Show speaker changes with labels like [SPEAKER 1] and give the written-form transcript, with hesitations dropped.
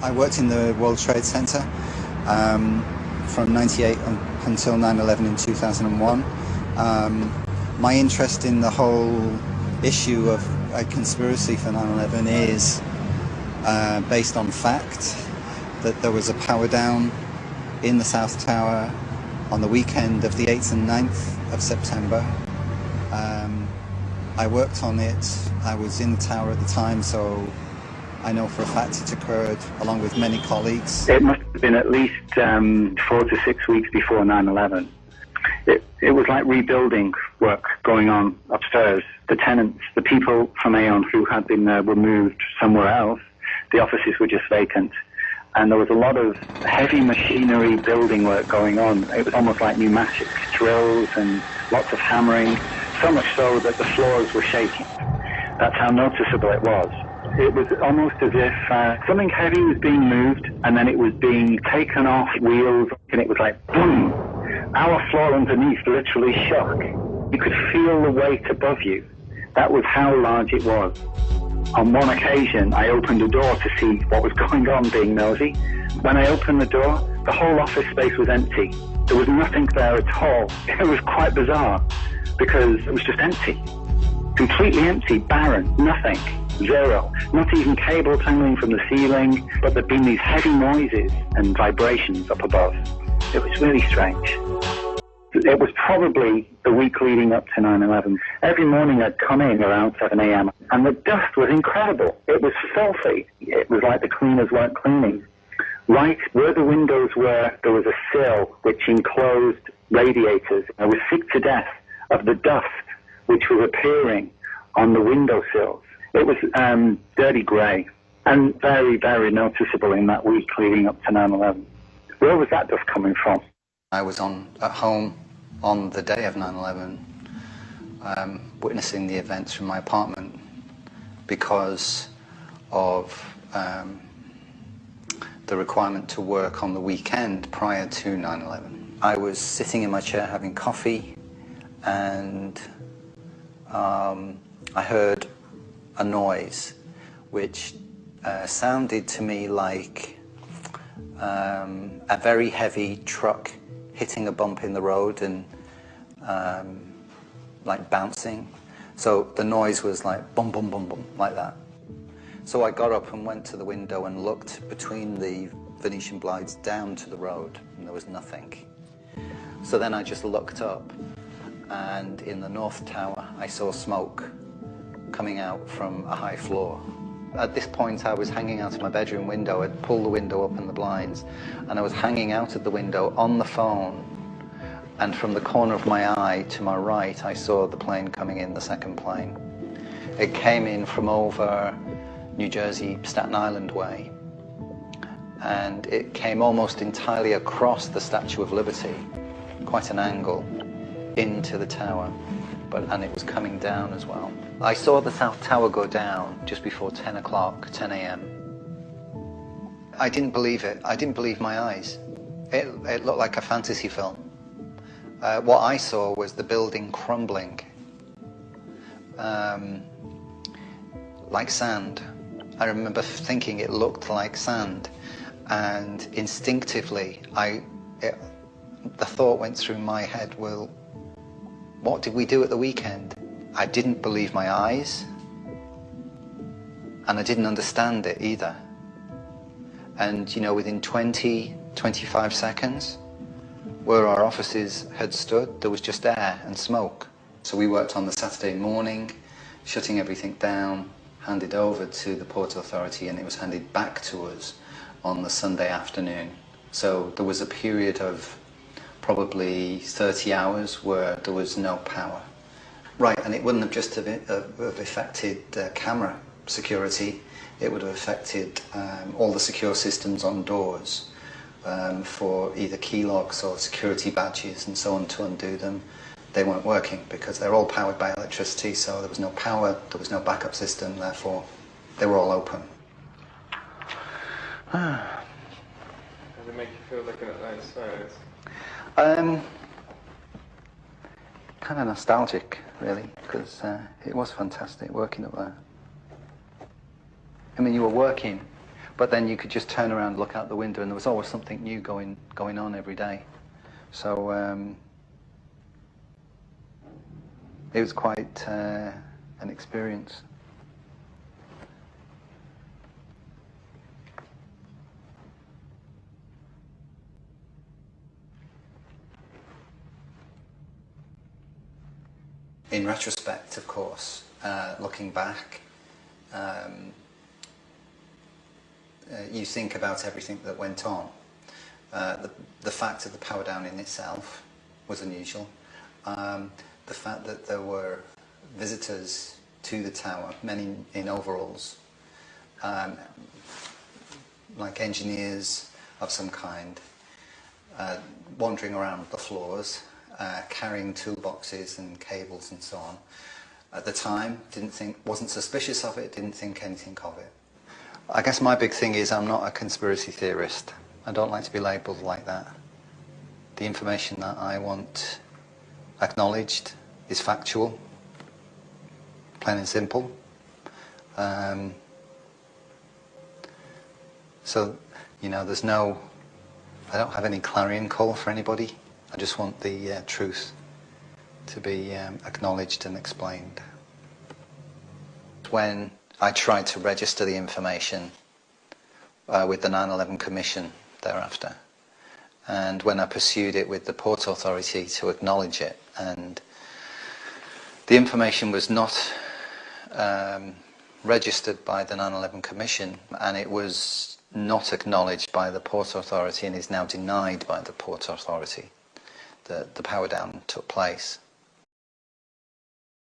[SPEAKER 1] I worked in the World Trade Center from 98 until 9/11 in 2001. My interest in the whole issue of a conspiracy for 9/11 is based on fact, that there was a power down in the South Tower on the weekend of the 8th and 9th of September. I worked on it. I was in the tower at the time, so I know for a fact it occurred along with many colleagues.
[SPEAKER 2] It must have been at least 4 to 6 weeks before 9/11. It was like rebuilding work going on upstairs. The tenants, the people from Aon who had been there were moved somewhere else. The offices were just vacant. And there was a lot of heavy machinery building work going on. It was almost like pneumatic drills and lots of hammering, so much so that the floors were shaking. That's how noticeable it was. It was almost as if something heavy was being moved and then it was being taken off wheels, and it was like boom. Our floor underneath literally shook. You could feel the weight above you. That was how large it was. On one occasion, I opened a door to see what was going on, being nosy. When I opened the door, the whole office space was empty. There was nothing there at all. It was quite bizarre because it was just empty. Completely empty, barren, nothing, zero. Not even cables hanging from the ceiling, but there'd been these heavy noises and vibrations up above. It was really strange. It was probably the week leading up to 9/11. Every morning I'd come in around 7 a.m. and the dust was incredible. It was filthy. It was like the cleaners weren't cleaning. Right where the windows were, there was a sill which enclosed radiators. I was sick to death of the dust which was appearing on the windowsills. It was dirty grey and very, very noticeable in that week leading up to 9/11. Where was that dust coming from?
[SPEAKER 1] I was at home on the day of 9/11, witnessing the events from my apartment because of the requirement to work on the weekend prior to 9/11. I was sitting in my chair having coffee, and I heard a noise which sounded to me like a very heavy truck hitting a bump in the road and like bouncing. So the noise was like bum bum bum bum, like that. So I got up and went to the window and looked between the Venetian blinds down to the road, and there was nothing. So then I just looked up, and in the North Tower I saw smoke coming out from a high floor. At this point I was hanging out of my bedroom window. I'd pulled the window up and the blinds, and I was hanging out of the window on the phone, and from the corner of my eye to my right I saw the plane coming in, the second plane. It came in from over New Jersey, Staten Island way, and it came almost entirely across the Statue of Liberty, quite an angle, into the tower, and it was coming down as well. I saw the South Tower go down just before 10 a.m. I didn't believe it. I didn't believe my eyes. It looked like a fantasy film. What I saw was the building crumbling, like sand. I remember thinking it looked like sand, and instinctively the thought went through my head, well, what did we do at the weekend? I didn't believe my eyes, and I didn't understand it either. And you know, within 25 seconds, where our offices had stood, there was just air and smoke. So we worked on the Saturday morning, shutting everything down, handed over to the Port Authority, and it was handed back to us on the Sunday afternoon. So there was a period of probably 30 hours where there was no power. Right, and it wouldn't have just have affected camera security, it would have affected all the secure systems on doors for either key locks or security badges and so on. To undo them, they weren't working because they're all powered by electricity, so there was no power, there was no backup system, therefore they were all open.
[SPEAKER 3] How does it make you feel looking at those photos?
[SPEAKER 1] Kind of nostalgic, really, because it was fantastic working up there. I mean, you were working But then you could just turn around, look out the window, and there was always something new going on every day. So it was quite an experience. In retrospect, of course, looking back, you think about everything that went on. The fact of the power down in itself was unusual. The fact that there were visitors to the tower, many in overalls, like engineers of some kind, wandering around the floors, carrying toolboxes and cables and so on. At the time, wasn't suspicious of it, didn't think anything of it. I guess my big thing is I'm not a conspiracy theorist. I don't like to be labelled like that. The information that I want acknowledged is factual, plain and simple. So, you know, I don't have any clarion call for anybody. I just want the truth to be acknowledged and explained. When I tried to register the information with the 9/11 Commission thereafter, and when I pursued it with the Port Authority to acknowledge it, and the information was not registered by the 9/11 Commission, and it was not acknowledged by the Port Authority and is now denied by the Port Authority that the power down took place.